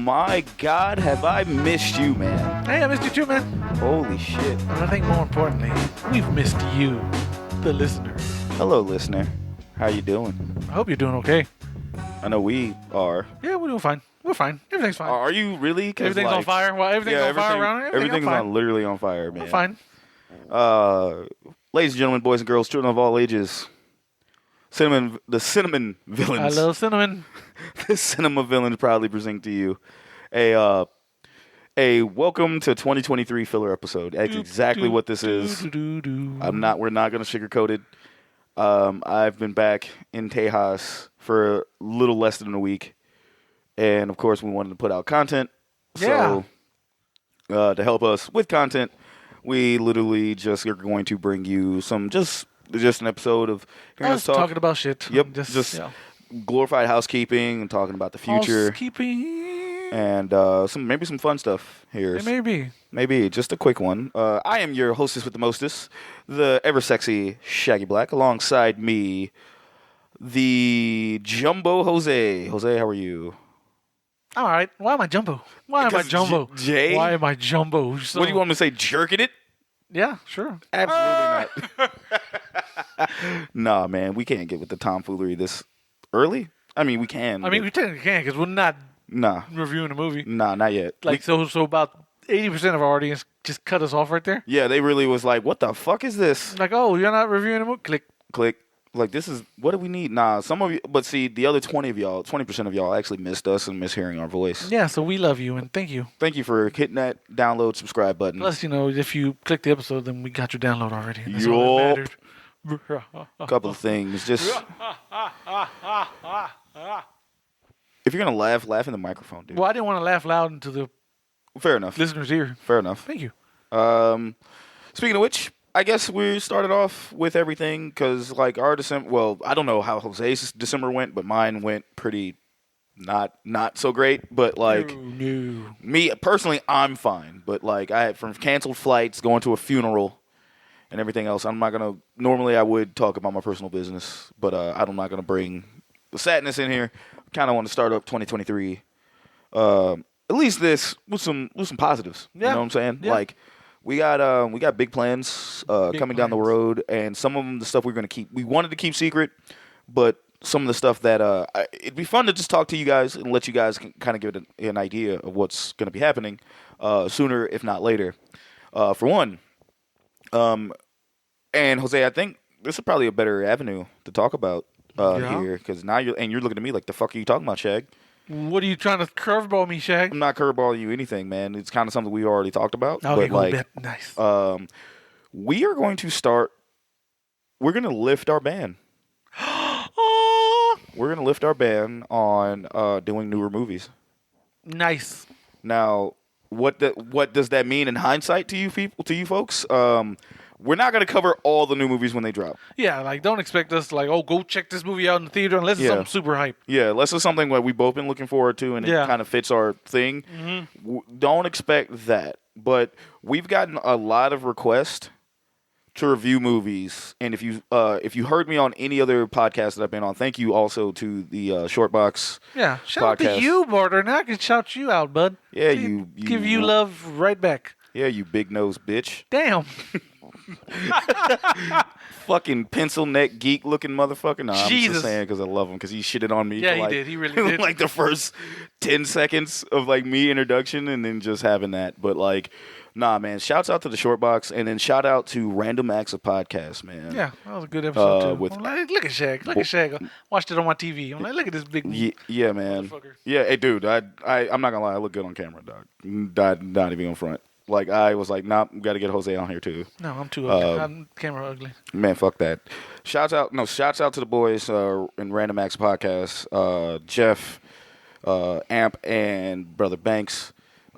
my God, have I missed you, man? Hey, I missed you too, man. Holy shit. And I think more importantly, we've missed you, the listener. Hello, listener. How you doing? I hope you're doing okay. I know we are. Yeah, we're doing fine. We're fine. Everything's fine. Are you really? Everything's on fire. Well, everything's on fire around here. Everything's literally on fire, man. We're fine. Ladies and gentlemen, boys and girls, children of all ages, the cinnamon villains. I love cinnamon. The cinema villains proudly present to you a welcome to 2023 filler episode. That's exactly what this is. We're not going to sugarcoat it. I've been back in Tejas for a little less than a week, and of course we wanted to put out content. Yeah. So to help us with content, we literally just are going to bring you some just an episode of hearing us talking about shit. Yep, just glorified housekeeping and talking about the future. Housekeeping. And maybe some fun stuff here. Maybe just a quick one. I am your hostess with the mostest, the ever sexy Shaggy Black. Alongside me, the Jumbo Jose. Jose, how are you? All right. Why am I Jumbo? Why am I Jumbo? Jay? Why am I Jumbo? What do you want me to say? Jerking it? Yeah, sure. Absolutely not. Nah, man, we can't get with the tomfoolery this early. I mean, we can. We technically can because we're not reviewing a movie. Nah, not yet. So about 80% of our audience just cut us off right there. Yeah, they really was like, what the fuck is this? Like, oh, you're not reviewing a movie? Click. Like, this is, what do we need? Nah, some of you, but see, the other 20% of y'all actually missed us and miss hearing our voice. Yeah, so we love you and thank you. Thank you for hitting that download, subscribe button. Plus, if you click the episode, then we got your download already. And that's all that matters. A couple of things. Just, if you're going to laugh in the microphone, dude. Well, I didn't want to laugh loud into the Fair enough. listener's ear. Fair enough. Thank you. Speaking of which, I guess we started off with everything because, our December. Well, I don't know how Jose's December went, but mine went pretty not so great. But no. Me personally, I'm fine. But I had from canceled flights, going to a funeral, and everything else. I'm not gonna. Normally, I would talk about my personal business, but I'm not gonna bring the sadness in here. Kind of want to start up 2023. At least this with some positives. Yeah. You know what I'm saying? Yeah. We got big plans coming down the road, and some of them the stuff we wanted to keep secret, but some of the stuff that it'd be fun to just talk to you guys and let you guys kind of give an idea of what's going to be happening sooner, if not later. For one, and Jose, I think this is probably a better avenue to talk about here because now you're looking at me like, the fuck are you talking about, Shag? What are you trying to curveball me, Shag? I'm not curveballing you anything, man. It's kind of something we already talked about. Okay, but nice. We are going to start. We're going to lift our ban. We're going to lift our ban on doing newer movies. Nice. Now, what does that mean in hindsight to you people, to you folks? We're not going to cover all the new movies when they drop. Yeah, don't expect us to go check this movie out in the theater unless it's something super hype. Yeah, unless it's something that we've both been looking forward to and it kind of fits our thing. Mm-hmm. Don't expect that. But we've gotten a lot of requests to review movies. And if you heard me on any other podcast that I've been on, thank you also to the Shortbox Yeah, shout podcast. out to you, Border. Now I can shout you out, bud. Yeah, give you love right back. Yeah, you big nose bitch. Damn. Fucking pencil neck geek looking motherfucker. Nah, I'm Jesus. just saying because I love him because he shitted on me. Yeah, for he did. He really did. The first 10 seconds of me introduction and then just having that. But nah, man. Shouts out to the Shortbox and then shout out to Random Acts of Podcast, man. Yeah, that was a good episode too. with- I'm like, look at Shag. Look at Shag. I watched it on my TV. I'm like, look at this big. Yeah, man. Motherfucker. Yeah, hey, dude. I'm not gonna lie. I look good on camera, dog. Not even on front. I was like, nah, got to get Jose on here too. No, I'm too ugly. I'm camera ugly. Man, fuck that. Shouts out to the boys in Random Acts Podcast, Jeff, Amp, and Brother Banks.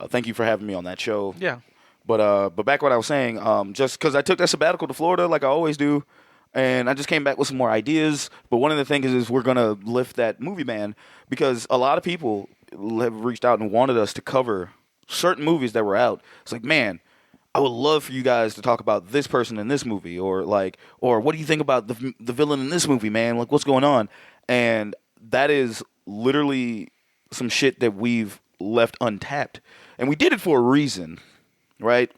Thank you for having me on that show. Yeah. But back what I was saying, just because I took that sabbatical to Florida like I always do, and I just came back with some more ideas. But one of the things is we're going to lift that movie ban because a lot of people have reached out and wanted us to cover certain movies that were out. It's like, man, I would love for you guys to talk about this person in this movie, or what do you think about the villain in this movie, man? What's going on? And that is literally some shit that we've left untapped, and we did it for a reason, right?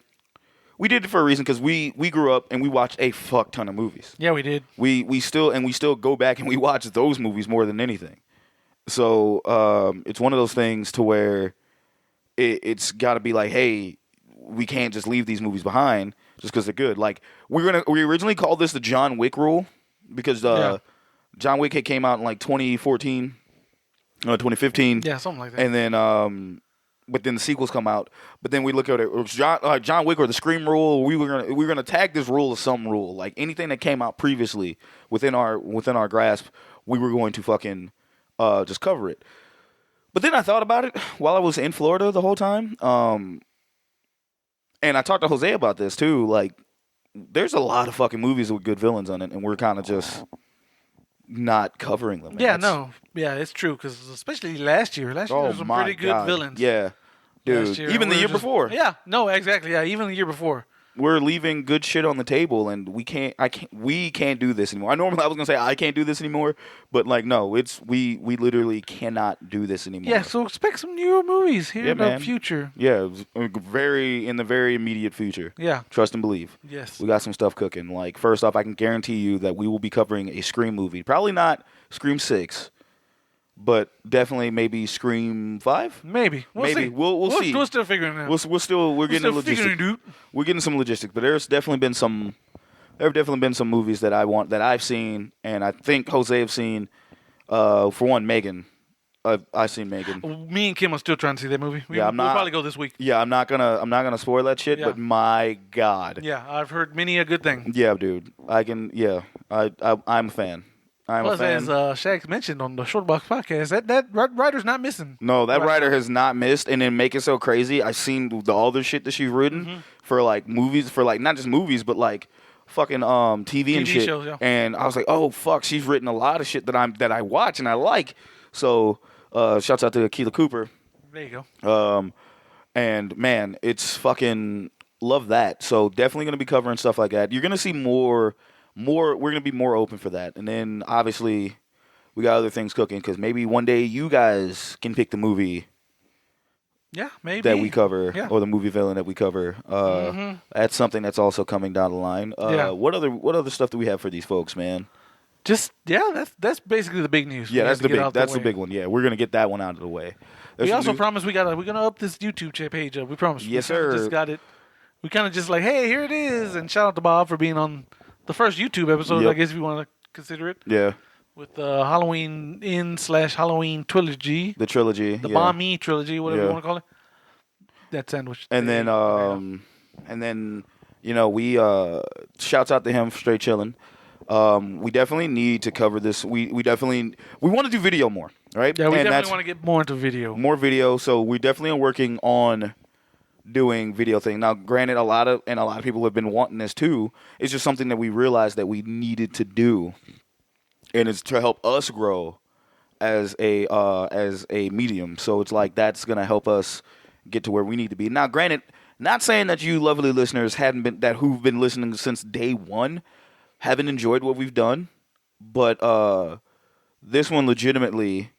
We did it for a reason because we grew up and we watched a fuck ton of movies. Yeah, we did. We still go back and we watch those movies more than anything. So it's one of those things to where it's got to be like, hey, we can't just leave these movies behind just because they're good. Like we originally called this the John Wick rule because John Wick had came out in like 2014, 2015. Yeah, something like that. And then but then the sequels come out. But then we look at it was John Wick or the Scream rule. We were gonna tag this rule as some rule, like anything that came out previously within our grasp, we were going to fucking just cover it. But then I thought about it while I was in Florida the whole time, and I talked to Jose about this too. Like, there's a lot of fucking movies with good villains on it, and we're kind of just not covering them. Yeah, no. Yeah, it's true, because especially last year. Last year there was some pretty good villains. Yeah, dude. Even the year before. Yeah, no, exactly. Yeah, even the year before. We're leaving good shit on the table, and we can't do this anymore. I was gonna say I can't do this anymore, but like no, we literally cannot do this anymore. Yeah, so expect some newer movies here in the future. Yeah, in the very immediate future. Yeah, trust and believe. Yes, we got some stuff cooking. Like first off, I can guarantee you that we will be covering a Scream movie. Probably not Scream 6. But definitely maybe Scream 5? Maybe. We'll see. We'll see. We're still figuring it out. We're getting logistics. We're getting some logistics, but there have definitely been some movies that I've seen, and I think Jose have seen. For one, Megan. I've seen Megan. Me and Kim are still trying to see that movie. We'll probably go this week. Yeah, I'm not gonna spoil that shit, but my God. Yeah, I've heard many a good thing. Yeah, dude. I'm a fan. Plus, as Shaggy mentioned on the Short Box podcast, that writer's not missing. No, that writer has not missed, and then make it so crazy. I've seen all the shit that she's written for like movies, for like not just movies, but like fucking TV and shit. Shows, yeah. And I was like, oh fuck, she's written a lot of shit that I watch and I like. So shouts out to Akilah Cooper. There you go. And man, it's fucking love that. So definitely gonna be covering stuff like that. You're gonna see more. We're going to be more open for that. And then, obviously, we got other things cooking because maybe one day you guys can pick the movie maybe. that we cover or the movie villain that we cover. That's something that's also coming down the line. What other stuff do we have for these folks, man? That's basically the big news. Yeah, that's the big one. Yeah, we're going to get that one out of the way. We also promised we're going to up this YouTube page up. We promised. Yes, sir. Just got it. We kind of just like, hey, here it is. And shout out to Bob for being on the first YouTube episode, I guess, if you want to consider it. Yeah. With the Halloween Halloween trilogy. The trilogy. The Bomb-Me trilogy, whatever you want to call it. That sandwich. And then, we shouts out to him for straight chilling. We definitely need to cover this. We want to do video more, right? Yeah, we definitely want to get more into video. More video. So we definitely are working on doing video thing. Now, granted, a lot of people have been wanting this too. It's just something that we realized that we needed to do, and it's to help us grow as a medium. So it's like that's gonna help us get to where we need to be. Now, granted, not saying that you lovely listeners who've been listening since day one haven't enjoyed what we've done, but this one legitimately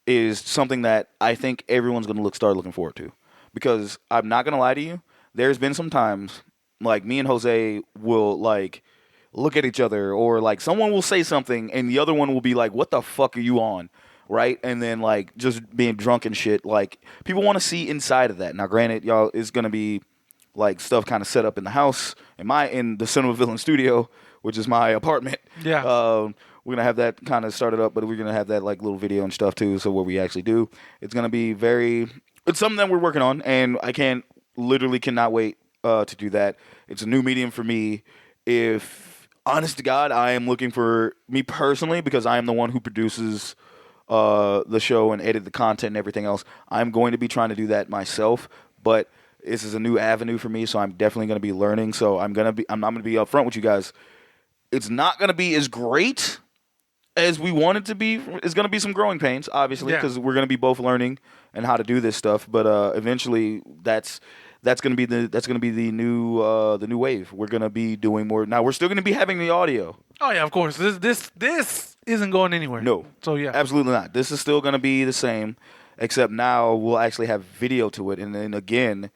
is something that I think everyone's gonna start looking forward to. Because I'm not going to lie to you, there's been some times, like, me and Jose will, like, look at each other, or, like, someone will say something, and the other one will be like, what the fuck are you on, right? And then, like, just being drunk and shit. Like, people want to see inside of that. Now, granted, y'all, it's going to be, like, stuff kind of set up in the house, in the Cinema Villain studio, which is my apartment. Yeah. We're going to have that kind of started up, but we're going to have that, like, little video and stuff, too, so what we actually do. It's going to be it's something that we're working on, and I cannot wait to do that. It's a new medium for me. If, honest to God, I am looking for, me personally, because I am the one who produces the show and edit the content and everything else, I'm going to be trying to do that myself, but this is a new avenue for me, so I'm definitely going to be learning, so I'm going to be upfront with you guys. It's not going to be as great as we want it to be. It's going to be some growing pains, obviously, because we're going to be both learning and how to do this stuff. But eventually, that's going to be the new wave. We're going to be doing more. Now, we're still going to be having the audio. Oh yeah, of course. This isn't going anywhere. No. So yeah, absolutely not. This is still going to be the same. except now we'll actually have video to it. And then again,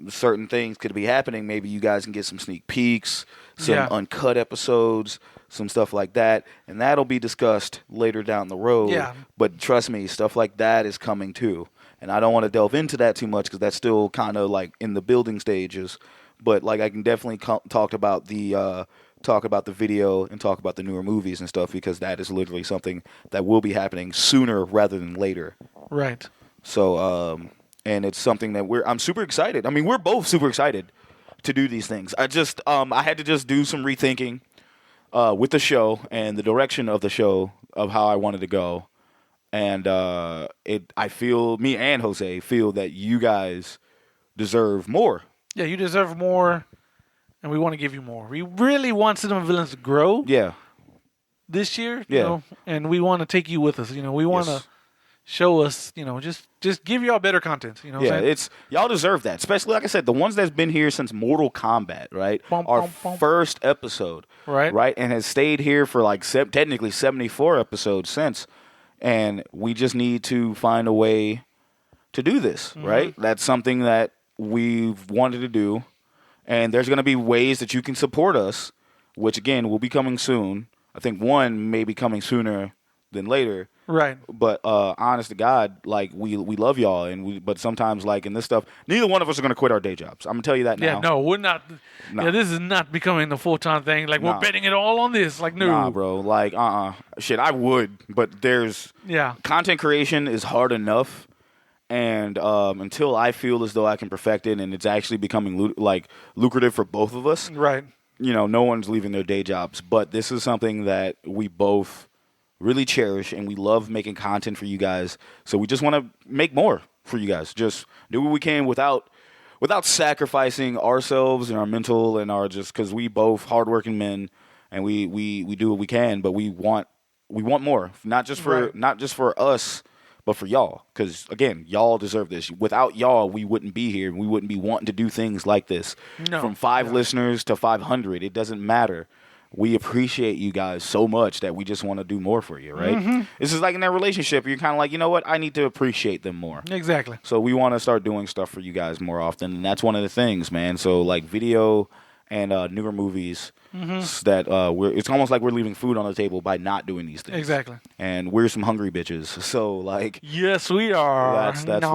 certain things could be happening. Maybe you guys can get some sneak peeks, some uncut episodes, some stuff like that. And that'll be discussed later down the road. Yeah. But trust me, stuff like that is coming too. And I don't want to delve into that too much because that's still kind of like in the building stages. But like I can definitely talk about the video and talk about the newer movies and stuff because that is literally something that will be happening sooner rather than later. Right. So, and it's something that I'm super excited. I mean, we're both super excited to do these things. I had to just do some rethinking with the show and the direction of the show of how I wanted to go. And I feel, me and Jose feel that you guys deserve more. Yeah, you deserve more, and we want to give you more. We really want Cinema Villains to grow. Yeah. This year, you know, and we want to take you with us. You know, we want to show us. You know, just give y'all better content. You know, it's y'all deserve that. Especially like I said, the ones that's been here since Mortal Kombat, right? Our first episode, right, and has stayed here for like technically 74 episodes since. And we just need to find a way to do this, right? That's something that we've wanted to do. And there's going to be ways that you can support us, which, again, will be coming soon. I think one may be coming sooner than later. Right. But honest to God, like, we love y'all. But sometimes, like, in this stuff, neither one of us are going to quit our day jobs. I'm going to tell you that now. Yeah, no, we're not. No. Yeah, this is not becoming the full-time thing. Like, we're betting it all on this. Like, no. Nah, bro. Like, shit, I would. But there's... Yeah. Content creation is hard enough. And until I feel as though I can perfect it and it's actually becoming, lucrative for both of us. Right. You know, no one's leaving their day jobs. But this is something that we both really cherish, and we love making content for you guys. So we just want to make more for you guys. Just do what we can without sacrificing ourselves and our mental and our just because we both hardworking men, and we do what we can. But we want more, not just for us, but for y'all. Because again, y'all deserve this. Without y'all, we wouldn't be here. We wouldn't be wanting to do things like this. No. From 5 listeners to 500, it doesn't matter. We appreciate you guys so much that we just want to do more for you, right? Mm-hmm. This is like in that relationship. You're kind of like, you know what? I need to appreciate them more. Exactly. So we want to start doing stuff for you guys more often, and that's one of the things, man. So like video and newer movies that it's almost like we're leaving food on the table by not doing these things. Exactly. And we're some hungry bitches. So like, yes, we are. That's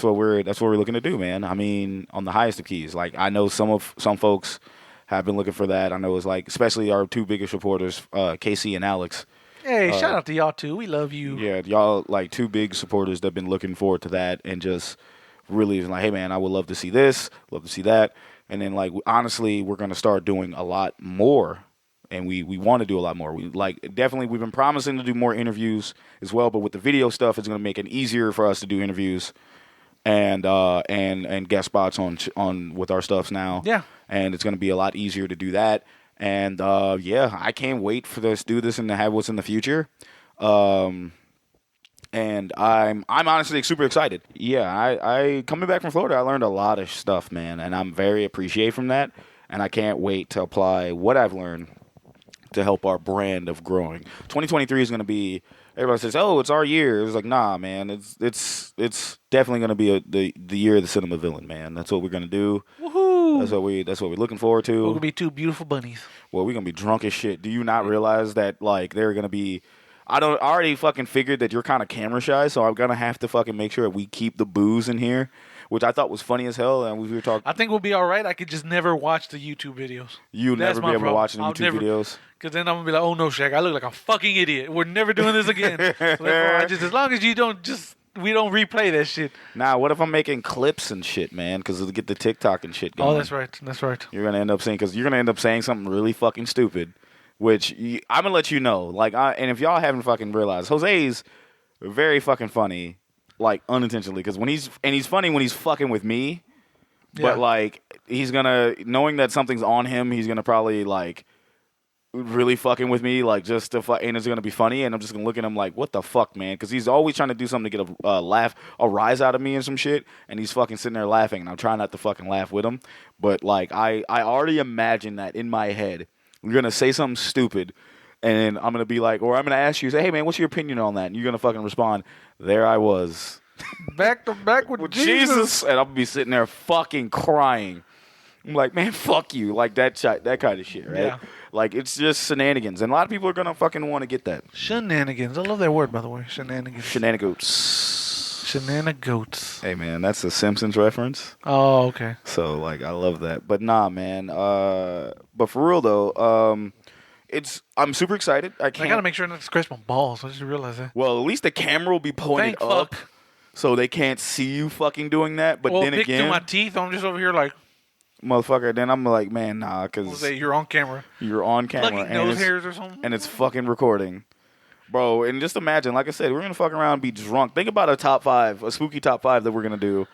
what we're looking to do, man. I mean, on the highest of keys. Like I know some folks have been looking for that. I know it's like, especially our 2 biggest supporters, Casey and Alex. Hey, shout out to y'all too. We love you. Yeah, y'all like 2 big supporters that have been looking forward to that and just really like, hey man, I would love to see this, love to see that. And then like, honestly, we're going to start doing a lot more, and we want to do a lot more. We've been promising to do more interviews as well, but with the video stuff, it's going to make it easier for us to do interviews and guest spots on with our stuffs now. Yeah. And it's going to be a lot easier to do that. And I can't wait for us to do this and to have what's in the future. And I'm honestly super excited. Yeah, I coming back from Florida, I learned a lot of stuff, man, and I'm very appreciative from that. And I can't wait to apply what I've learned to help our brand of growing. 2023 is going to be. Everybody says, "Oh, it's our year." It's like, nah, man. It's definitely going to be the year of the cinema villain, man. That's what we're going to do. Woohoo! That's what we're looking forward to. We're going to be 2 beautiful bunnies. Well, we're going to be drunk as shit. Do you not realize that like they're going to be? I already fucking figured that you're kind of camera shy, so I'm gonna have to fucking make sure that we keep the booze in here, which I thought was funny as hell. And we were talking. I think we'll be all right. I could just never watch the YouTube videos. You'll never be able to watch the YouTube videos. Because then I'm gonna be like, oh no, Shag, I look like a fucking idiot. We're never doing this again. As long as you we don't replay that shit. Nah, what if I'm making clips and shit, man? Because it'll get the TikTok and shit going. Oh, that's right. That's right. You're gonna end up saying something really fucking stupid. Which I'm gonna let you know, and if y'all haven't fucking realized, Jose's very fucking funny, like unintentionally, because he's funny when he's fucking with me, but like he's gonna knowing that something's on him, he's gonna probably like really fucking with me, like just to fuck, and it's gonna be funny, and I'm just gonna look at him like, what the fuck, man? Because he's always trying to do something to get a rise out of me and some shit, and he's fucking sitting there laughing, and I'm trying not to fucking laugh with him, but like I already imagine that in my head. You're going to say something stupid, And I'm gonna be like, or I'm gonna ask you, say, hey man, what's your opinion on that? And you're gonna fucking respond, there I was, back to back with Jesus. and I'll be sitting there fucking crying. I'm like, man, fuck you, like that kind of shit, right? Yeah. Like it's just shenanigans, and a lot of people are gonna fucking want to get that. Shenanigans. I love that word, by the way. Shenanigans. Shenanigans. Hey man, that's a Simpsons reference. Oh, okay. So like, I love that. But nah, man. But for real though, I'm super excited. I gotta make sure not to scratch my balls. I just realized that. Well, at least the camera will be pointed up, so they can't see you fucking doing that. But then pick again, through my teeth. I'm just over here like, motherfucker. Then I'm like, man, nah, because you're on camera. You're on camera, plugging nose hairs or something, and it's fucking recording, bro. And just imagine, like I said, we're gonna fuck around and be drunk. Think about a spooky top five that we're gonna do.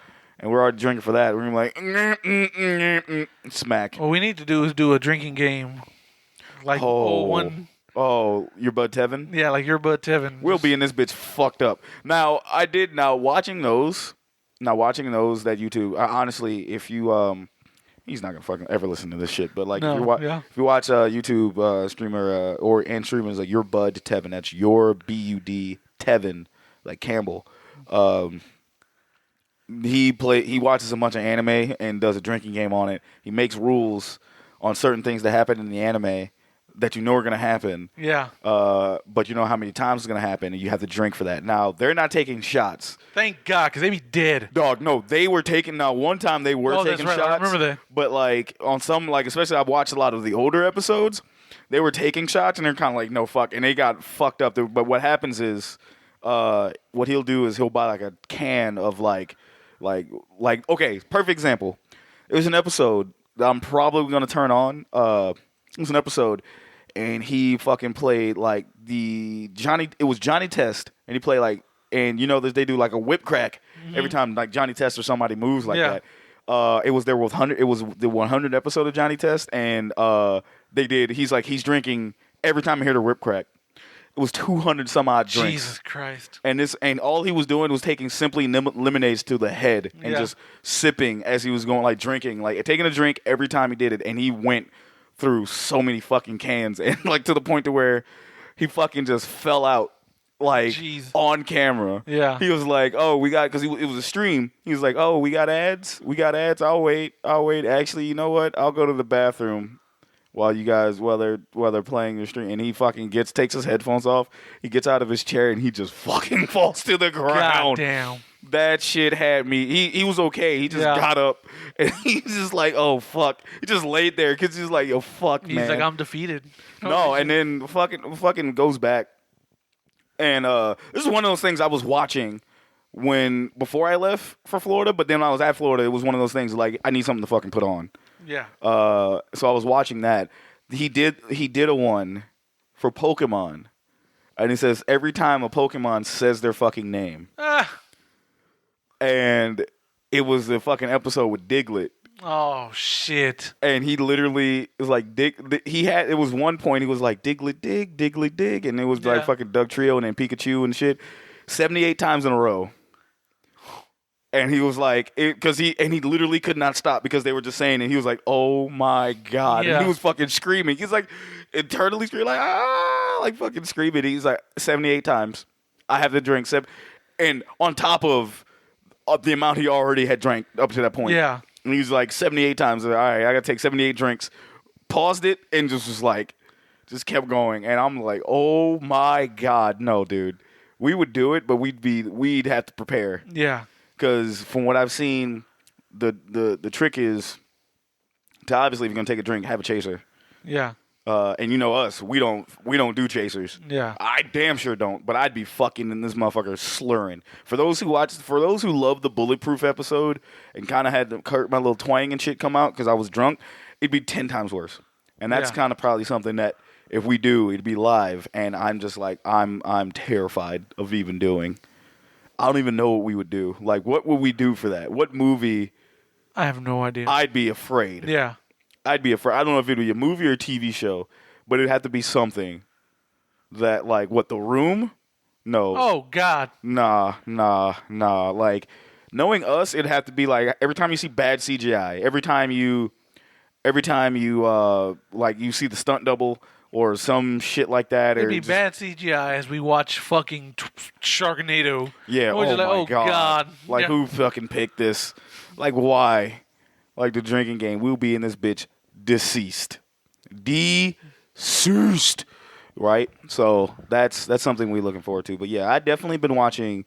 And we're already drinking for that. We're going to be like, smack. What we need to do is do a drinking game. Like, your Bud Tevin? Yeah, like your Bud Tevin. We'll be in this bitch fucked up. Now, watching those that YouTube, honestly, if you, he's not going to fucking ever listen to this shit, but like, if you watch YouTube streamer, and streamers like your Bud Tevin, that's your B-U-D Tevin, like Campbell, he watches a bunch of anime and does a drinking game on it. He makes rules on certain things that happen in the anime that you know are going to happen. Yeah. But you know how many times it's going to happen, and you have to drink for that. Now, they're not taking shots. Thank God, because they'd be dead. Dog, no, they were taking... Now, one time they were taking shots. I remember that. But, like, on some... Like, especially I've watched a lot of the older episodes, they were taking shots, and they're kind of like, no, fuck. And they got fucked up. But what happens is... what he'll do is he'll buy, like, a can of, like, okay, perfect example. It was an episode that I'm probably going to turn on. It was an episode, and he fucking played, like, it was Johnny Test, and he played, like, and you know, they do, like, a whip crack every time, like, Johnny Test or somebody moves like that. It was the 100 episode of Johnny Test, and he's drinking every time I hear the whip crack. It was 200 some odd drinks. Jesus Christ! And all he was doing was taking simply lemonades to the head and just sipping as he was going, like drinking, like taking a drink every time he did it. And he went through so many fucking cans, and like to the point to where he fucking just fell out, like on camera. Yeah, he was like, "Oh, because it was a stream." He was like, "Oh, we got ads. I'll wait. Actually, you know what? I'll go to the bathroom." While they're playing the stream, and he fucking takes his headphones off, he gets out of his chair, and he just fucking falls to the ground. God damn. That shit had me. He was okay. He just got up, and he's just like, oh fuck. He just laid there because he's like, yo fuck, man. He's like, I'm defeated. No, and then fucking goes back, and this is one of those things I was watching before I left for Florida, but then when I was at Florida, it was one of those things like I need something to fucking put on. Yeah. So I was watching that. He did a one for Pokemon, and he says every time a Pokemon says their fucking name, and it was the fucking episode with Diglett. Oh shit! And he literally was like it was one point he was like Diglett dig, and it was like fucking Doug Trio and then Pikachu and shit, 78 times in a row. And he was like, because he literally could not stop because they were just saying, and he was like, oh my God. Yeah. And he was fucking screaming. He's like, internally screaming, like, like fucking screaming. He's like, 78 times. I have to drink. And on top of the amount he already had drank up to that point. Yeah. And he was like, 78 times. All right, I got to take 78 drinks. Paused it and just was like, just kept going. And I'm like, oh my God. No, dude. We would do it, but we'd have to prepare. Yeah. Because from what I've seen, the trick is to obviously, if you're gonna take a drink, have a chaser. Yeah. And you know us, we don't do chasers. Yeah. I damn sure don't. But I'd be fucking in this motherfucker slurring. For those who love the Bulletproof episode and kind of had my little twang and shit come out because I was drunk, it'd be 10 times worse. And that's kind of probably something that if we do, it'd be live. And I'm just like I'm terrified of even doing. I don't even know what we would do. Like, what would we do for that? What movie? I have no idea. I'd be afraid. Yeah. I'd be afraid. I don't know if it'd be a movie or a TV show, but it'd have to be something that, like, what, The Room? No. Oh, God. Nah. Like, knowing us, it'd have to be, like, every time you see bad CGI, every time you like, you see the stunt double or some shit like that. It'd or be just, bad CGI as we watch fucking Sharknado. Yeah, We're oh just like, my oh God. Like, Yeah. who fucking picked this? Like, why? Like, the drinking game. We'll be in this bitch deceased. Deceased. Right? So, that's something we're looking forward to. But, yeah, I definitely been watching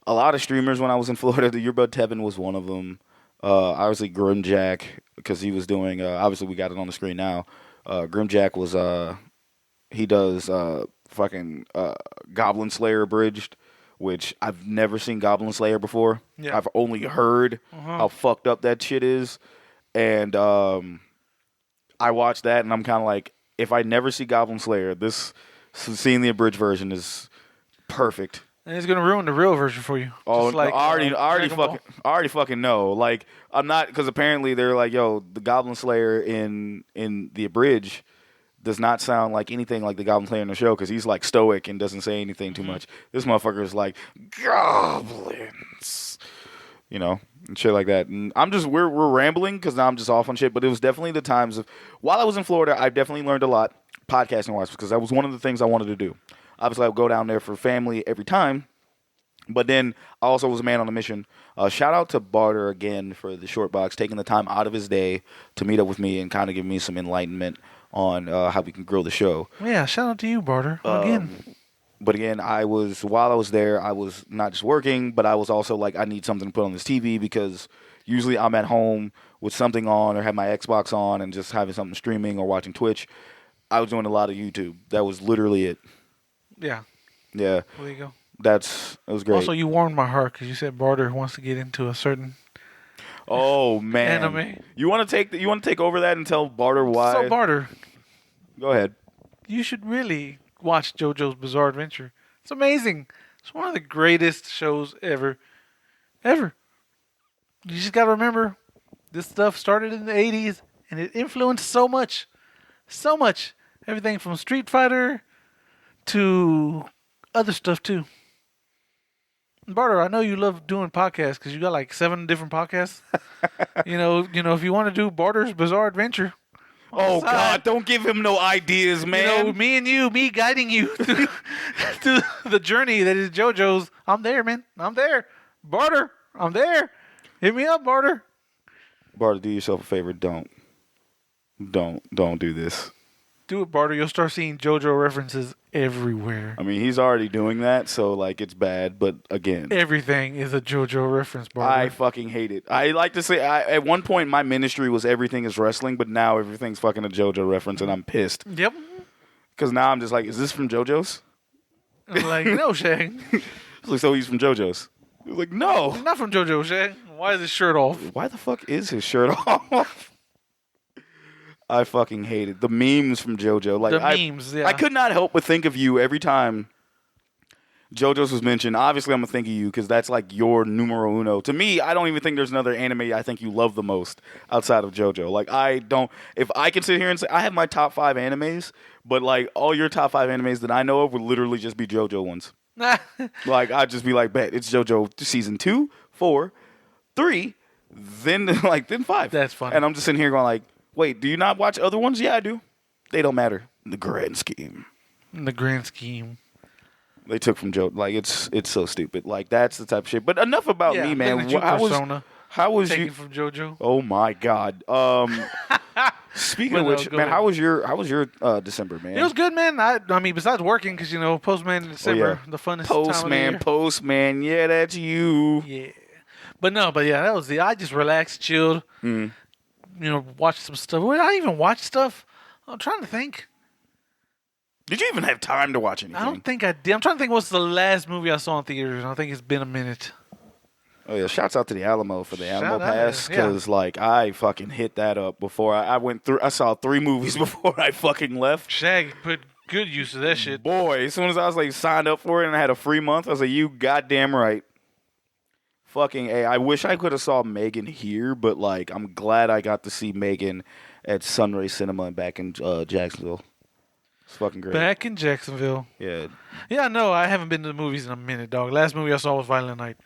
a lot of streamers when I was in Florida. The Your Bud Tevin was one of them. Obviously, Grimjack, because he was doing, obviously, we got it on the screen now. Grimjack was, he does fucking Goblin Slayer Abridged, which I've never seen Goblin Slayer before. Yeah. I've only heard how fucked up that shit is. And I watched that, and I'm kind of like, if I never see Goblin Slayer, seeing the abridged version is perfect. And it's gonna ruin the real version for you. Oh, Just like, I already Dragon fucking know. Like, I'm not, because apparently they're like, yo, the Goblin Slayer in the abridged does not sound like anything like the Goblin Slayer in the show, because he's like stoic and doesn't say anything too much. This motherfucker is like, goblins, and shit like that. And we're rambling because now I'm just off on shit. But it was definitely the times of, while I was in Florida, I definitely learned a lot podcasting wise, because that was one of the things I wanted to do. Obviously, I would go down there for family every time. But then I also was a man on a mission. Shout out to Barter again for the short box, taking the time out of his day to meet up with me and kind of give me some enlightenment on how we can grow the show. Yeah, shout out to you, Barter, again. But again, while I was there, I was not just working, but I was also like, I need something to put on this TV, because usually I'm at home with something on or have my Xbox on and just having something streaming or watching Twitch. I was doing a lot of YouTube. That was literally it. Yeah. Yeah. There you go. It was great. Also, you warmed my heart because you said Barter wants to get into a certain Oh man, anime. You want to take over that and tell Barter why? So Barter, go ahead. You should really watch JoJo's Bizarre Adventure. It's amazing. It's one of the greatest shows ever. You just got to remember, this stuff started in the 80s and it influenced so much. Everything from Street Fighter to other stuff too. Barter, I know you love doing podcasts because you got like 7 different podcasts. If you want to do Barter's Bizarre Adventure. Oh God! Don't give him no ideas, man. Me guiding you through the journey that is JoJo's. I'm there, man. I'm there. Barter, I'm there. Hit me up, Barter. Barter, do yourself a favor. Don't do this. Do it, Barter. You'll start seeing JoJo references everywhere. I mean, he's already doing that, so like it's bad. But again, everything is a JoJo reference, Barter. I fucking hate it. I like to say, at one point my ministry was everything is wrestling, but now everything's fucking a JoJo reference, and I'm pissed. Yep. Because now I'm just like, is this from JoJo's? I'm like, no, Shag. So he's from JoJo's. He's like, no, he's not from JoJo, Shag. Why is his shirt off? Why the fuck is his shirt off? I fucking hated the memes from JoJo. Like memes, yeah. I could not help but think of you every time JoJo's was mentioned. Obviously, I'm gonna think of you because that's like your numero uno. To me, I don't even think there's another anime I think you love the most outside of JoJo. Like I don't. If I can sit here and say I have my top 5 animes, but like all your top 5 animes that I know of would literally just be JoJo ones. Like I'd just be like, bet it's JoJo season 2, 4, 3, then 5. That's funny. And I'm just sitting here going like, wait, do you not watch other ones? Yeah, I do. They don't matter in the grand scheme. They took from Joe. Like it's so stupid. Like that's the type of shit. But enough about me, man. How was taken you from JoJo? Oh my God. Speaking of which, man, how was your December, man? It was good, man. I mean, besides working, because Postman in December, the funnest time of the year. Postman, yeah, that's you. Yeah, but yeah, that was I just relaxed, chilled. Watched some stuff. Did I even watch stuff? I'm trying to think. Did you even have time to watch anything? I don't think I did. I'm trying to think what's the last movie I saw in theaters. I think it's been a minute. Oh yeah, shouts out to the Alamo for the Alamo Pass because I fucking hit that up before I went through. I saw 3 movies before I fucking left. Shaggy put good use of that shit. Boy, as soon as I was like signed up for it and I had a free month, I was like, you goddamn right. Fucking A. I wish I could have saw Megan here, but like I'm glad I got to see Megan at Sunray Cinema back in Jacksonville. It's fucking great. Back in Jacksonville. Yeah. Yeah, no, I haven't been to the movies in a minute, dog. Last movie I saw was Violent Night.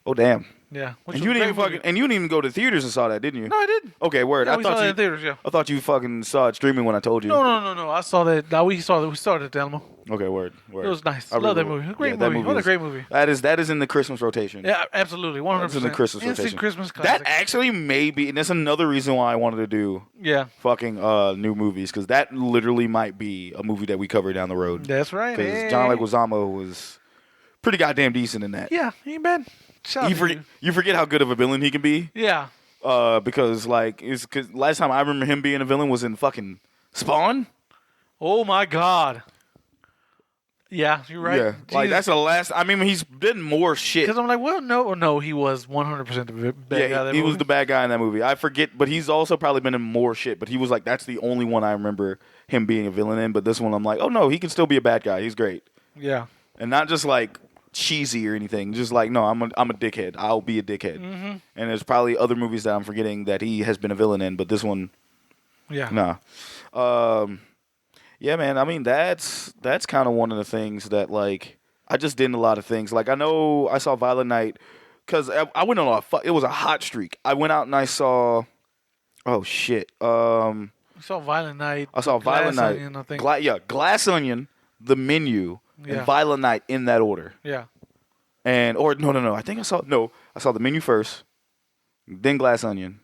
Oh damn. Yeah. Which And was you a didn't even great movie. and you didn't even go to theaters and saw that, didn't you? No, I didn't. Okay, word. Yeah, I we saw thought that you in theaters. Yeah. I thought you fucking saw it streaming when I told you. No. I saw that. No, we saw it at the Alamo. Okay, word. It was nice. I Love really that movie. Great that movie. What a is- great movie. That is in the Christmas rotation. Yeah, absolutely. 100%. That's in the Christmas Instant rotation. Christmas classic. That actually may be, and that's another reason why I wanted to do Yeah. fucking new movies, because that literally might be a movie that we cover down the road. That's right. Because John Leguizamo was pretty goddamn decent in that. Yeah, he ain't bad. Shout out to You forget how good of a villain he can be. Yeah. Because last time I remember him being a villain was in fucking Spawn. Oh my God. Yeah, you're right. Yeah, like that's the last. I mean, he's been more shit. Because I'm like, well, no, he was 100% the bad guy. He was the bad guy in that movie. I forget, but he's also probably been in more shit. But he was like, that's the only one I remember him being a villain in. But this one, I'm like, oh no, he can still be a bad guy. He's great, Yeah. and not just like cheesy or anything. Just like, no, I'm a dickhead. I'll be a dickhead. Mm-hmm. And there's probably other movies that I'm forgetting that he has been a villain in, but this one, Yeah. nah. Yeah, man. I mean, that's kind of one of the things that, like, I just did a lot of things. Like, I know I saw Violent Night because I went on it was a hot streak. I went out and I saw, oh shit. I saw Violent Night. I saw Violent Glass Night. Onion, I think. Glass Onion, The Menu, Yeah. and Violent Night in that order. Yeah. Or no. I think I saw The Menu first, then Glass Onion,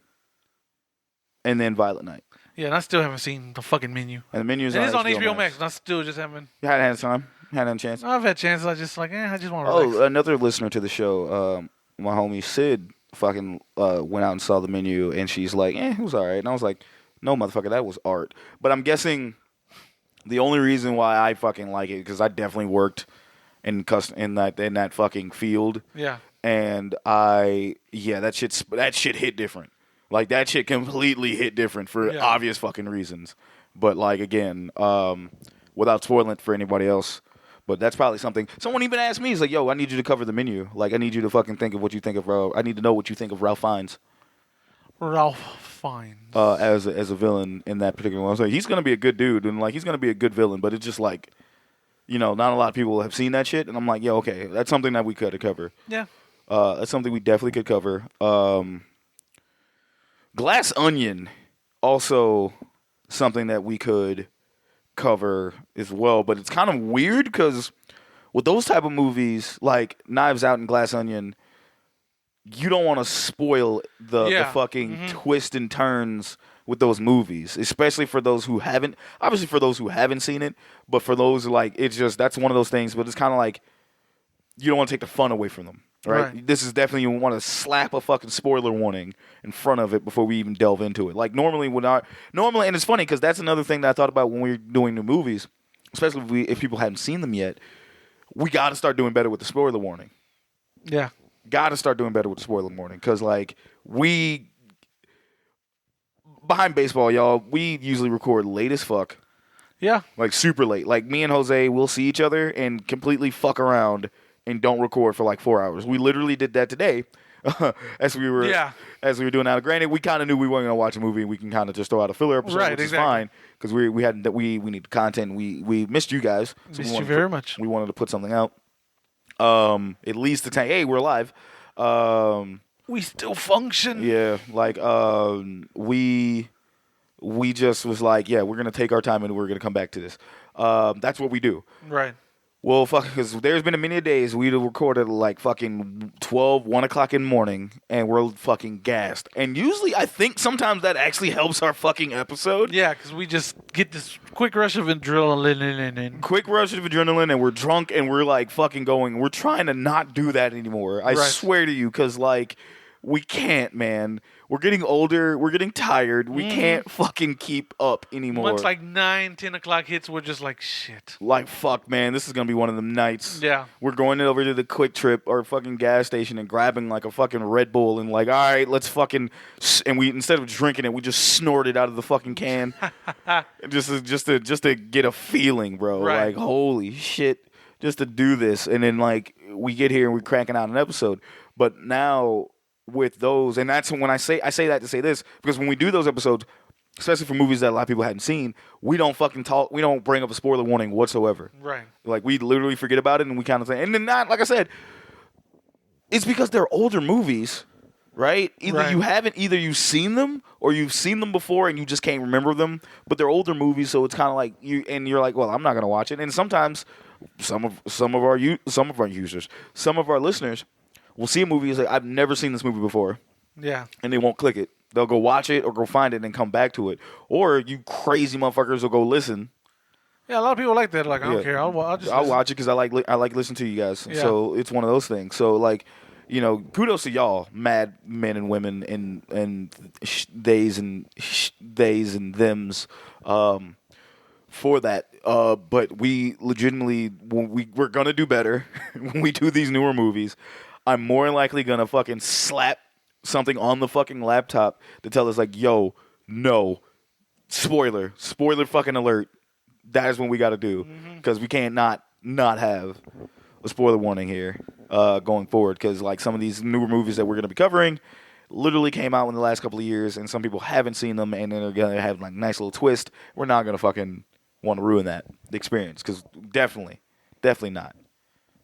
and then Violent Night. Yeah, and I still haven't seen the fucking Menu. And The Menu is It on is on HBO HBO Max, and I still just haven't. You hadn't had time. Hadn't had a chance. I've had chances. I just I just want to relax. Oh, another listener to the show, my homie Sid, fucking went out and saw The Menu, and she's like, it was all right. And I was like, no, motherfucker, that was art. But I'm guessing the only reason why I fucking like it, because I definitely worked in that fucking field. Yeah. And that shit hit different. Like, that shit completely hit different for obvious fucking reasons. But, like, again, without spoiling it for anybody else, but that's probably something. Someone even asked me, he's like, yo, I need you to cover The Menu. Like, I need you to fucking think of what you think of I need to know what you think of Ralph Fiennes. Ralph Fiennes. As a villain in that particular one. I was like, he's going to be a good dude, and, like, he's going to be a good villain, but it's just, like, not a lot of people have seen that shit. And I'm like, yeah, okay, that's something that we could cover. Yeah. That's something we definitely could cover. Glass Onion, also something that we could cover as well, but it's kind of weird because with those type of movies, like Knives Out and Glass Onion, you don't want to spoil the fucking twists and turns with those movies, especially for those who haven't. Obviously, for those who haven't seen it, but for those like that's one of those things. But it's kind of like you don't want to take the fun away from them. Right? This is definitely, you want to slap a fucking spoiler warning in front of it before we even delve into it. Like normally, and it's funny because that's another thing that I thought about when we were doing new movies, especially if people hadn't seen them yet. We got to start doing better with the spoiler warning. Yeah, got to start doing better with the spoiler warning because like behind baseball, y'all, we usually record late as fuck. Yeah, like super late. Like me and Jose will see each other and completely fuck around and don't record for like 4 hours. We literally did that today as we were doing that. Granted, we kind of knew we weren't going to watch a movie and we can kind of just throw out a filler episode, which is fine because we need content. We missed you guys. So missed you very much. We wanted to put something out. At least to tell hey, we're alive. We still function. Yeah, like we just was like, yeah, we're going to take our time and we're going to come back to this. That's what we do. Right. Well, fuck, because there's been a many days we'd recorded like fucking 1 o'clock in the morning, and we're fucking gassed. And usually, I think sometimes that actually helps our fucking episode. Yeah, because we just get this quick rush of adrenaline. Quick rush of adrenaline, and we're drunk, and we're like fucking going. We're trying to not do that anymore. I swear to you, because like we can't, man. We're getting older. We're getting tired. We can't fucking keep up anymore. Once like 9, 10 o'clock hits, we're just like, shit. Like, fuck, man. This is going to be one of them nights. Yeah. We're going over to the Quick Trip or fucking gas station and grabbing like a fucking Red Bull and like, all right, let's fucking... And we, instead of drinking it, we just snort it out of the fucking can. just to get a feeling, bro. Right. Like, holy shit. Just to do this. And then like, we get here and we're cranking out an episode. But now... with those, and that's when I say that to say this, because when we do those episodes, especially for movies that a lot of people hadn't seen, we don't fucking talk, we don't bring up a spoiler warning whatsoever. Right. Like, we literally forget about it, and we kind of say, and then not, like I said, It's because they're older movies, right? Right. Either you've seen them or you've seen them before and you just can't remember them. But they're older movies, so it's kind of like you're like, well, I'm not gonna watch it. And sometimes some of our users, some of our listeners will see a movie and say, I've never seen this movie before, Yeah. and they won't click it. They'll go watch it or go find it and come back to it. Or you crazy motherfuckers will go listen. Yeah, a lot of people like that. Like, I don't Yeah, care. I'll just I'll listen. watch it because I like listening to you guys. Yeah. So it's one of those things. So like, kudos to y'all, mad men and women and theys and theys and thems, for that. But we legitimately, we're gonna do better when we do these newer movies. I'm more than likely gonna fucking slap something on the fucking laptop to tell us like, yo, no, spoiler fucking alert. That is what we got to do because we can't not have a spoiler warning here going forward because like some of these newer movies that we're going to be covering literally came out in the last couple of years and some people haven't seen them and then they're going to have like nice little twist. We're not going to fucking want to ruin that experience because definitely not.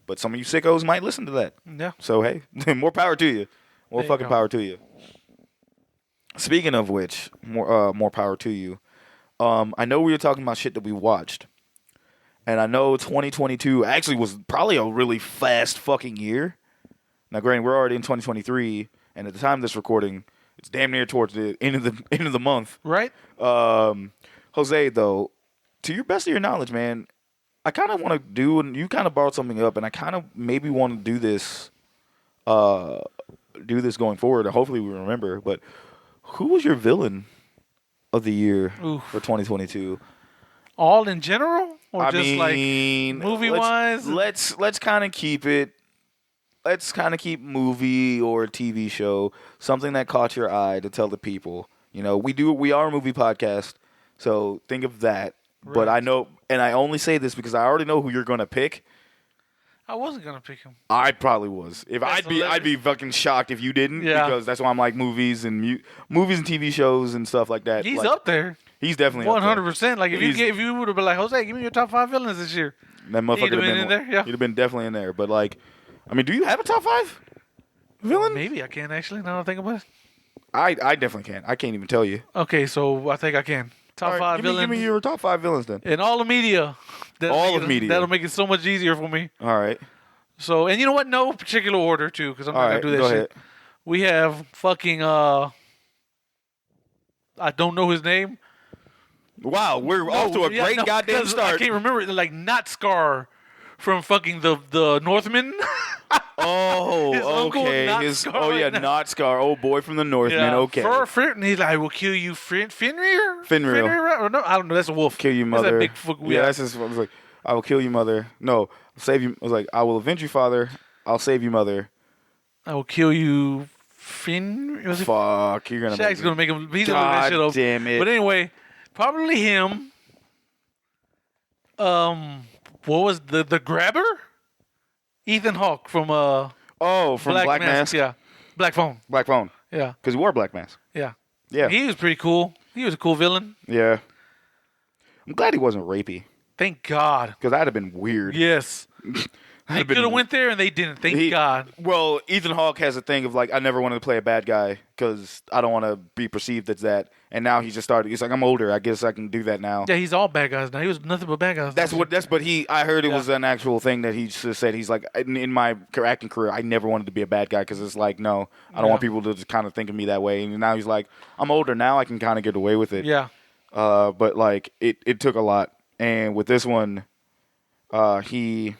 But some of you sickos might listen to that. Yeah. So hey, more power to you. More There you fucking go. power to you. Speaking of which, more power to you. I know we were talking about shit that we watched. And I know 2022 actually was probably a really fast fucking year. Now, granted, we're already in 2023, and at the time of this recording, it's damn near towards the end of the month. Right? Jose, though, to your best of your knowledge, man, I kind of want to do, and you kind of brought something up, and I kind of maybe want to do this going forward. And hopefully, we remember. But who was your villain of the year Oof. for 2022? All in general? Or I just mean, like movie wise? let's kind of keep it. Let's kind of keep movie or TV show something that caught your eye to tell the people. We are a movie podcast, so think of that. Right. But I know, and I only say this because I already know who you're gonna pick. I wasn't going to pick him. I probably was. If That's I'd be fucking shocked if you didn't. Yeah. Because that's why I'm like movies and TV shows and stuff like that. He's Like, up there. He's definitely up there. 100%. Like, if you would have been like, Jose, give me your top 5 villains this year. That motherfucker He'd have been in there, yeah. He'd have been definitely in there. But like, I mean, do you have a top 5 villain? Maybe I can actually, now that I think about it. I definitely can. I can't even tell you. Okay, so I think I can. Top All right, 5 villains. Give me your top 5 villains then. In all of media. That'll make it so much easier for me. All right. So, and you know what? No particular order, too, because I'm not going to do that go shit. ahead. We have fucking, I don't know his name. Wow, we're off to a great goddamn 'cause start. I can't remember it. Like, not Scar from fucking the Northman. Oh, His uncle, okay. not Scar, Not Scar. Oh, boy from the Northman. Okay. And he's like, I will kill you, Fenrir? Fenrir. Or no, I don't know. That's a wolf. Kill you, That's mother. that big fuck. Yeah, that's just. I was like, I will kill you, mother. No, save you. I was like, I will avenge you, father. I'll save you, mother. I will kill you, Fenrir. Fuck, you're gonna. Shag's gonna make him. He's gonna God make that shit up. damn it. But anyway, probably him. What was the grabber? Ethan Hawke from from Black Mask. Yeah, Black Phone. Black Phone. Yeah, Because he wore a black mask. yeah. Yeah. He was pretty cool. He was a cool villain. Yeah. I'm glad he wasn't rapey. Thank God. Because that'd have been weird. Yes. They could have went there and they didn't. Thank God. Well, Ethan Hawke has a thing of like, I never wanted to play a bad guy because I don't want to be perceived as that. And now he just started. He's like, I'm older. I guess I can do that now. Yeah, he's all bad guys now. He was nothing but bad guys. I heard it was an actual thing that he just said. He's like, in my acting career, I never wanted to be a bad guy because it's like, no, I don't want people to just kind of think of me that way. And now he's like, I'm older now. I can kind of get away with it. Yeah. But like, it took a lot. And with this one, he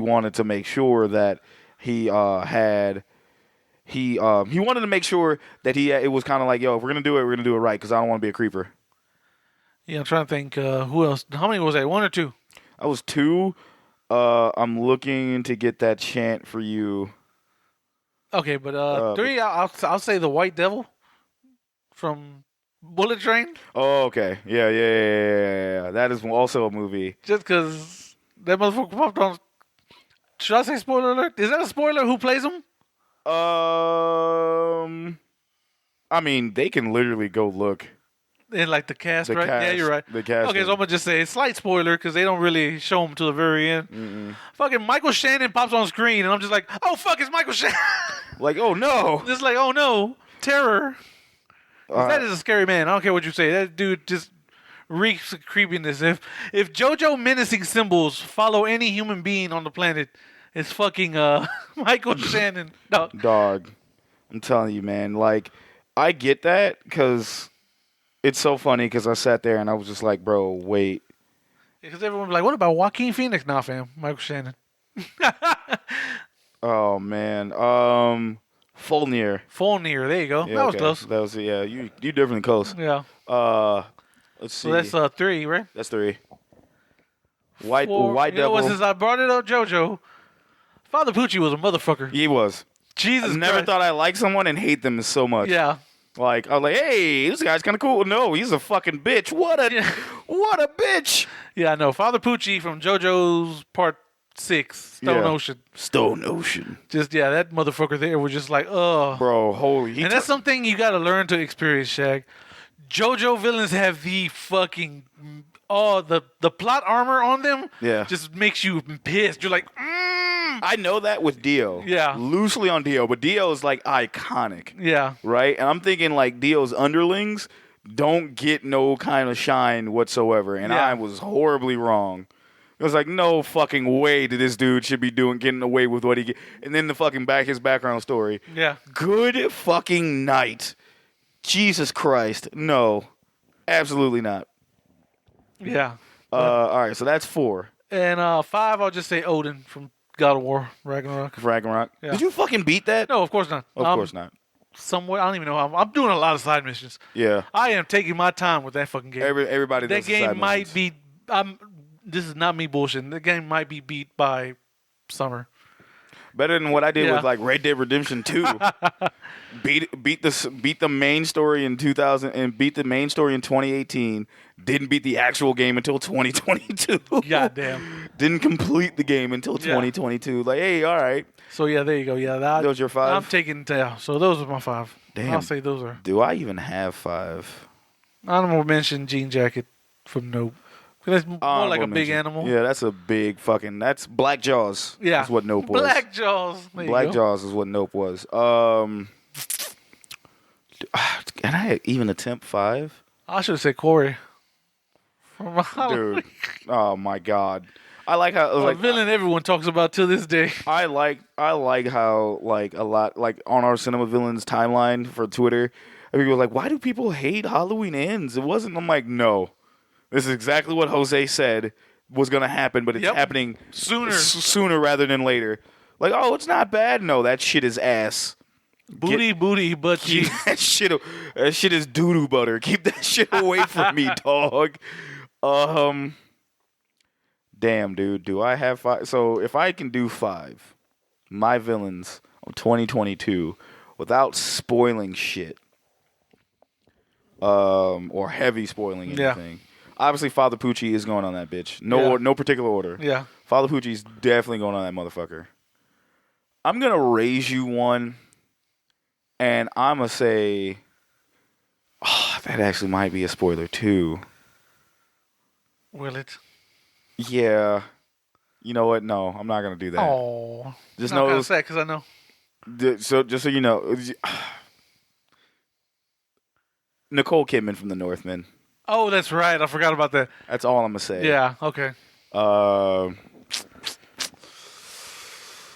wanted to make sure that he wanted to make sure that it was kind of like, yo, if we're gonna do it right because I don't want to be a creeper. Yeah, I'm trying to think who else. How many was that? 1 or 2? I was 2. I'm looking to get that chant for you. Okay, but 3. I'll say the White Devil from Bullet Train. Oh, okay, yeah. That is also a movie. Just because that motherfucker popped on. Should I say spoiler alert? Is that a spoiler? Who plays him? I mean, they can literally go look. in like the cast, The right? Yeah, cast. you're right. The cast. Okay, so I'm gonna just say slight spoiler because they don't really show him to the very end. Fucking Michael Shannon pops on screen, and I'm just like, oh fuck, it's Michael Shannon. Like, oh no. Just like, oh no, terror. 'Cause that is a scary man. I don't care what you say. That dude just reeks of creepiness. If JoJo menacing symbols follow any human being on the planet, it's fucking Michael Shannon. No. Dog. I'm telling you, man. Like, I get that because it's so funny because I sat there and I was just like, bro, wait. Because everyone be like, what about Joaquin Phoenix? Nah, fam. Michael Shannon. Oh, man. Fulnir. Fulnir. There you go. Yeah, That was okay. close. That was, yeah, you definitely close. Yeah. Let's see. So that's 3, right? That's 3. White You know what, Devil. since I brought it up, JoJo, Father Pucci was a motherfucker. He was. Jesus I never Christ. thought I liked someone and hate them so much. Yeah. Like, I was like, hey, this guy's kind of cool. No, he's a fucking bitch. What a bitch. Yeah, I know. Father Pucci from JoJo's Part 6, Stone Yeah. Ocean. Stone Ocean. Just, yeah, that motherfucker there was just like, ugh. Bro, holy. And that's something you got to learn to experience, Shag. JoJo villains have the fucking, the plot armor on them. Yeah. Just makes you pissed. You're like, I know that with Dio. Yeah. Loosely on Dio, but Dio is like iconic. yeah. Right? And I'm thinking like Dio's underlings don't get no kind of shine whatsoever. And Yeah. I was horribly wrong. It was like, no fucking way that this dude should be getting away with what he get. And then his background story. Yeah. Good fucking night. Jesus Christ. No. Absolutely not. Yeah. All right, so that's 4. And 5, I'll just say Odin from God of War, Ragnarok. Ragnarok. Yeah. Did you fucking beat that? No, of course not. Of course not. Somewhere, I don't even know how. I'm doing a lot of side missions. Yeah. I am taking my time with that fucking game. Everybody that does the side game might missions. be. This is not me bullshitting. The game might be beat by summer. Better than what I did Yeah. with like Red Dead Redemption 2. beat the main story in 2000 and beat the main story in 2018. Didn't beat the actual game until 2022. Goddamn. Didn't complete the game until 2022. Like, hey, all right. So yeah, there you go. Yeah, Those your 5? I'm taking. Yeah, so those are my 5. Damn. I'll say those are. Do I even have 5? Honorable mention: Jean Jacket from Nope. That's more like a big animal. Yeah, that's a big fucking. That's Black Jaws. Yeah. That's what Nope was. Black Jaws. There you Black go. Jaws is what Nope was. Can I even attempt 5? I should have said Corey. From Dude. Oh my God. I like how a villain everyone talks about to this day. I like how like a lot like on our Cinema Villains timeline for Twitter, people were like, why do people hate Halloween Ends? It wasn't. I'm like, no. This is exactly what Jose said was gonna happen, but it's Yep. happening Sooner. rather than later. Like, oh, it's not bad. No, that shit is ass. Booty, butt Keep cheeks. that shit is doo-doo butter. Keep that shit away from me, dog. Damn, dude. Do I have 5? So if I can do 5, my villains of 2022 without spoiling shit, or heavy spoiling anything. Obviously, Father Pucci is going on that bitch. No particular order. Yeah. Father Pucci's definitely going on that motherfucker. I'm gonna raise you one, and I'm gonna say, that actually might be a spoiler too. Will it? Yeah. You know what? No, I'm not gonna do that. Oh. Just I'm not know. gonna say because I know. Just so you know, Nicole Kidman from The Northman. Oh, that's right. I forgot about that. That's all I'm gonna say. Yeah. Okay.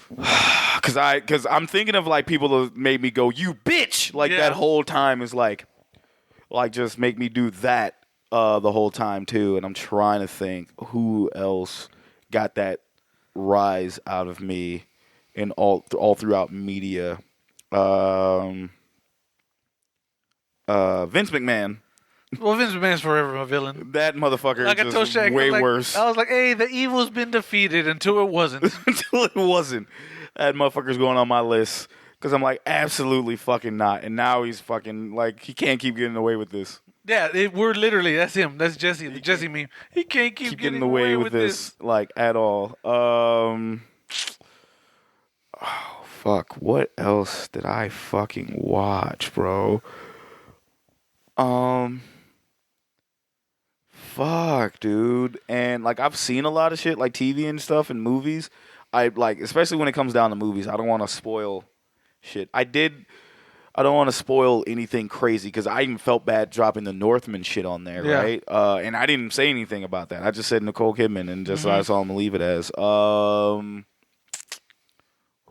Because I'm thinking of like people that made me go, you bitch, like Yeah. that whole time is like just make me do that the whole time too. And I'm trying to think who else got that rise out of me in all throughout media. Vince McMahon. Well, Vince McMahon's forever a villain. That motherfucker Like I is told just Shaq, way like, worse. I was like, "Hey, the evil's been defeated until it wasn't." Until it wasn't. That motherfucker's going on my list. Because I'm like, absolutely fucking not. And now he's fucking, like, he can't keep getting away with this. Yeah, we're literally that's him. That's Jesse. The Jesse meme. He can't keep Getting away with this, like, at all. Oh, fuck. What else did I fucking watch, bro? Fuck, dude. And like I've seen a lot of shit like TV and stuff and movies. I like especially when it comes down to movies. I don't want to spoil shit. I don't want to spoil anything crazy because I even felt bad dropping the Northman shit on there, Yeah. right? And I didn't say anything about that. I just said Nicole Kidman, and just that's all I'm gonna leave it as.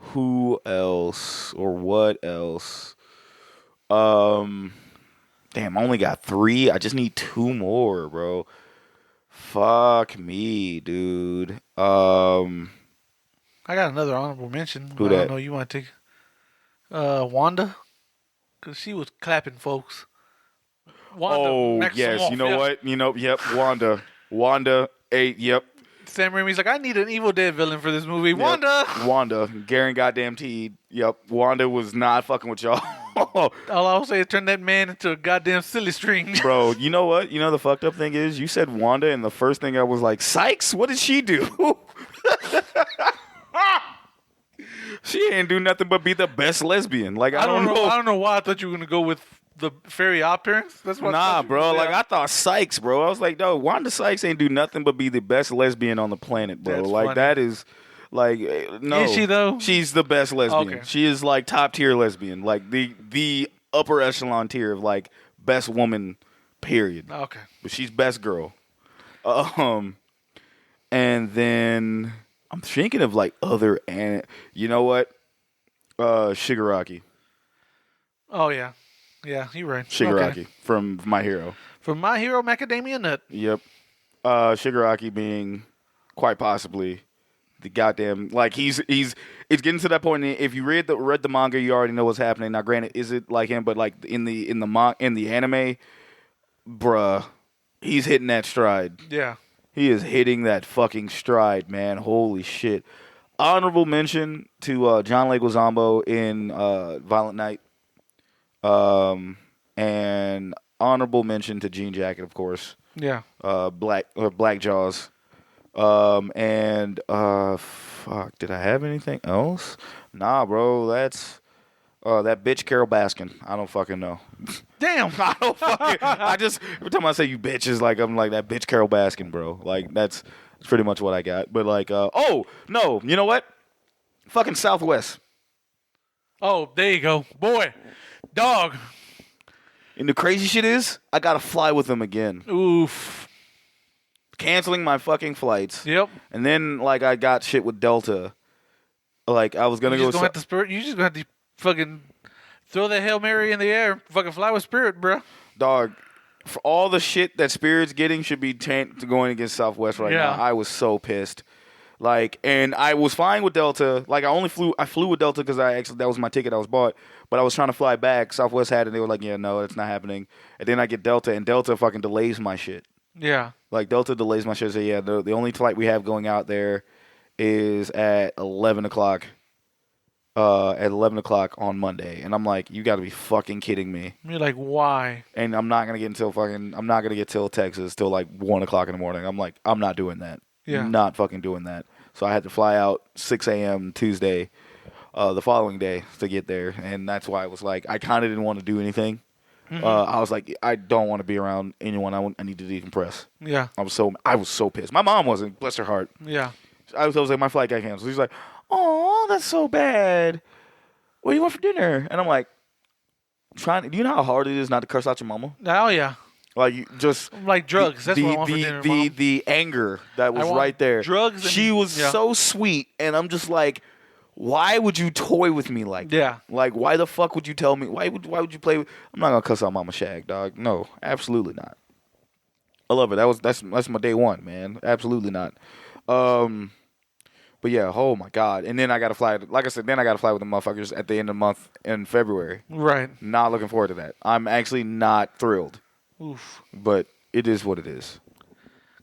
Who else or what else? Damn, I only got 3. I just need 2 more, bro. Fuck me, dude. I got another honorable mention. Who I that? don't know. You want to take Wanda? Because she was clapping folks. Wanda Oh Maximoff, yes, you know yeah. what? Yep, Wanda 8. Yep. Sam Raimi's like, I need an Evil Dead villain for this movie. Yep. Wanda. Garen goddamn T. Yep. Wanda was not fucking with y'all. All I will say is turn that man into a goddamn silly string. Bro, you know what? You know the fucked up thing is you said Wanda, and the first thing I was like, Sykes, what did she do? She ain't do nothing but be the best lesbian. Like I don't know. I don't know why I thought you were gonna go with the fairy appearance. That's what. Nah, bro. Like I thought Sykes, bro. I was like, no, Wanda Sykes ain't do nothing but be the best lesbian on the planet, bro. That's like funny. that is, like, no. Is she though? She's the best lesbian. Okay. She is like top tier lesbian, like the upper echelon tier of like best woman, period. Okay. But she's best girl. And then I'm thinking of like other, and you know what? Shigaraki. Oh yeah, yeah. You're right. Shigaraki Okay. from My Hero. From My Hero Macadamia Nut. Yep. Shigaraki being quite possibly the goddamn like it's getting to that point. If you read the manga, you already know what's happening. Now, granted, is it like him? But like in the anime, bruh, he's hitting that stride. Yeah. He is hitting that fucking stride, man. Holy shit. Honorable mention to John Leguizamo in Violent Night. And honorable mention to Jean Jacket, of course. Yeah. Black Jaws. And fuck, did I have anything else? Nah, bro, that's that bitch Carol Baskin. I don't fucking know. Damn. I don't fucking. I just every time I say you bitch is like I'm like that bitch Carol Baskin, bro. Like that's pretty much what I got. But like, oh no, you know what? Fucking Southwest. Oh, there you go, boy, dog. And the crazy shit is, I gotta fly with them again. Oof. Canceling my fucking flights. Yep. And then like I got shit with Delta. Like I was gonna You go. just gonna have to Spirit. You just gonna have to fucking throw that Hail Mary in the air. And fucking fly with Spirit, bro. Dog, for all the shit that Spirit's getting should be going against Southwest right now. I was so pissed. Like, and I was flying with Delta. Like, I flew with Delta because that was my ticket I was bought. But I was trying to fly back. Southwest had it. And they were like, yeah, no, it's not happening. And then I get Delta, and Delta fucking delays my shit. Yeah. Like, Delta delays my shit. So, yeah, the only flight we have going out there is at 11 o'clock. At 11 o'clock on Monday. And I'm like, you got to be fucking kidding me. You're like, why? And I'm not going to get till Texas till like 1 o'clock in the morning. I'm like, I'm not doing that. Yeah. Not fucking doing that. So I had to fly out 6 a.m. Tuesday, the following day to get there. And that's why I was like, I kind of didn't want to do anything. Mm-hmm. I was like, I don't want to be around anyone. I need to decompress. Yeah. I was so pissed. My mom wasn't, bless her heart. Yeah. I was like, my flight got canceled. She's like, oh, that's so bad. What do you want for dinner? And I'm like, do you know how hard it is not to curse out your mama? Oh yeah. Like you just Like drugs. That's what I want for dinner, Mom. the anger that was want right there. drugs and- she was yeah. so sweet, and I'm just like, why would you toy with me like that? Yeah. Like why the fuck would you tell me? Why would you play with? I'm not gonna cuss out Mama Shag, dog. No, absolutely not. I love it. That's my day one, man. Absolutely not. But yeah, oh my god. And then I gotta fly. Like I said, then I gotta fly with the motherfuckers at the end of the month in February. Right. Not looking forward to that. I'm actually not thrilled. Oof. But it is what it is.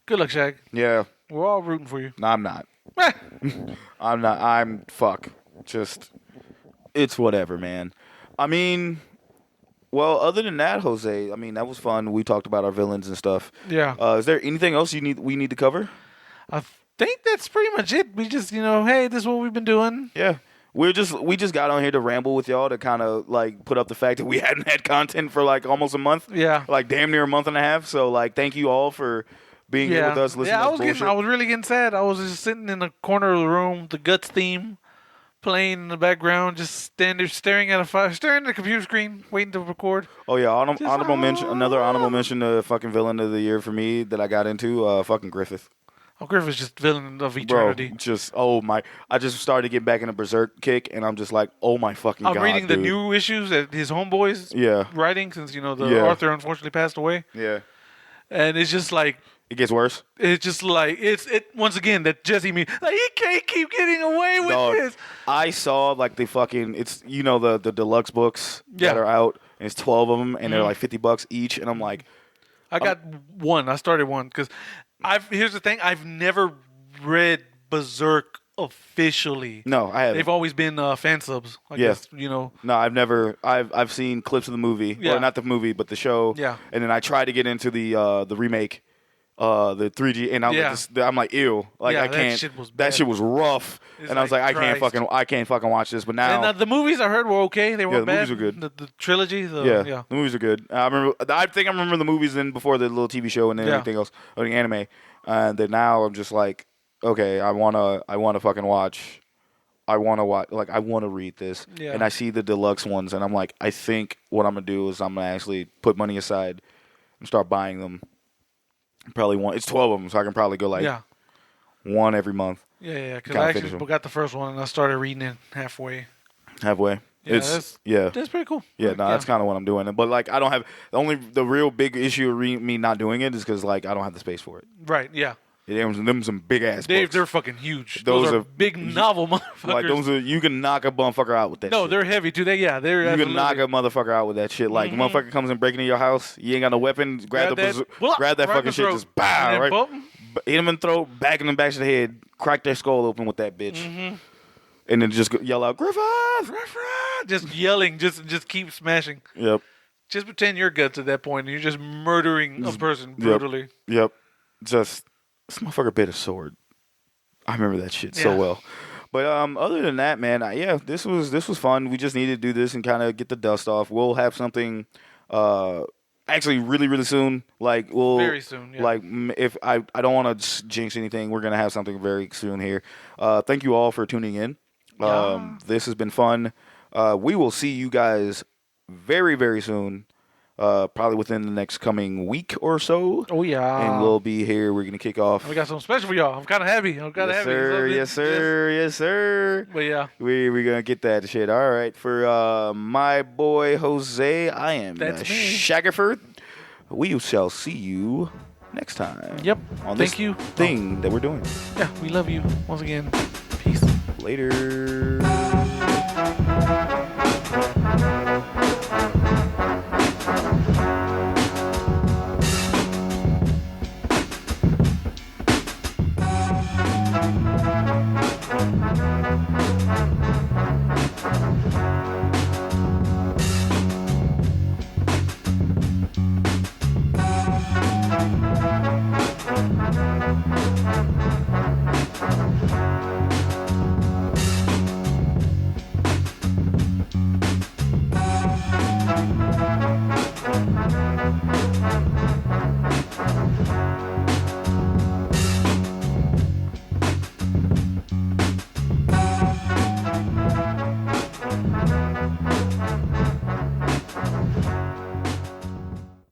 Good luck, Shag. Yeah. We're all rooting for you. No, I'm not. I'm not. I'm fuck. Just, it's whatever, man. I mean, well, other than that, Jose, I mean, that was fun. We talked about our villains and stuff. Yeah. Is there anything else we need to cover? I think that's pretty much it. We just, hey, this is what we've been doing. Yeah. We just got on here to ramble with y'all to kind of like put up the fact that we hadn't had content for like almost a month. Yeah. Like damn near a month and a half. So like thank you all for being here with us, listening to us bullshit. I was really getting sad. I was just sitting in the corner of the room, the Guts theme playing in the background, just standing there staring at the computer screen, waiting to record. Oh yeah, honorable mention. Another honorable mention to fucking villain of the year for me that I got into. Fucking Griffith. Oh, Griffith's just villain of eternity. Bro, just I just started to get back in a berserk kick, and I'm just like, oh my fucking god. I'm reading the dude. new issues that his homeboys writing since the Arthur unfortunately passed away. Yeah. And it's just like it gets worse. It's just like it once again that Jesse me like he can't keep getting away with this. I saw like the fucking the deluxe books that are out, and it's 12 of them, and they're like $50 each, and I'm like, I got one. I started one because here's the thing. I've never read Berserk officially. No, I haven't. They've always been fan subs. I guess, No, I've never. I've seen clips of the movie, or not the movie, but the show. Yeah. And then I tried to get into the remake, the 3G, and I'm like, ew, like I can't. That shit was rough, and I was like, I can't fucking watch this. But now, and the movies I heard were okay. They weren't bad. The movies were good. The trilogy, the movies are good. I remember the movies then before the little TV show and then everything else, or the anime, and then now I'm just like, okay, I wanna fucking watch. I want to read this, and I see the deluxe ones, and I'm like, I think what I'm gonna do is I'm gonna actually put money aside and start buying them. Probably one. It's 12 of them, so I can probably go one every month. Yeah. Because I actually got the first one and I started reading it halfway. Halfway. Yeah, that's pretty cool. Yeah, that's kind of what I'm doing. But like, I don't have the real big issue of me not doing it is because like I don't have the space for it. Right. Yeah. Them some big ass books. They're fucking huge. Those are big novel motherfuckers. Like you can knock a motherfucker out with that. No, shit. they're heavy too. You can knock a motherfucker out with that shit. Like motherfucker comes and breaking into your house, you ain't got no weapon. Grab that fucking shit, just bow right. Hit him in the throat, back in the back of the head, crack their skull open with that bitch, and then just yell out Griffith, just yelling, just keep smashing. Yep. Just pretend you're Guts at that point, and you're just murdering a person brutally. Yep. Just. This motherfucker bit a sword. I remember that shit so well. But other than that, man, this was fun. We just needed to do this and kind of get the dust off. We'll have something actually really, really soon. Like very soon. Yeah. Like if I don't want to jinx anything, we're gonna have something very soon here. Thank you all for tuning in. This has been fun. We will see you guys very, very soon. Probably within the next coming week or so. Oh, yeah. And we'll be here. We're going to kick off. We got something special for y'all. I'm kind of happy. Yes, sir. But yeah. We're going to get that shit. All right. For my boy Jose, I am Shaggerford. We shall see you next time. Yep. On this thing that we're doing. Yeah. We love you. Once again. Peace. Later.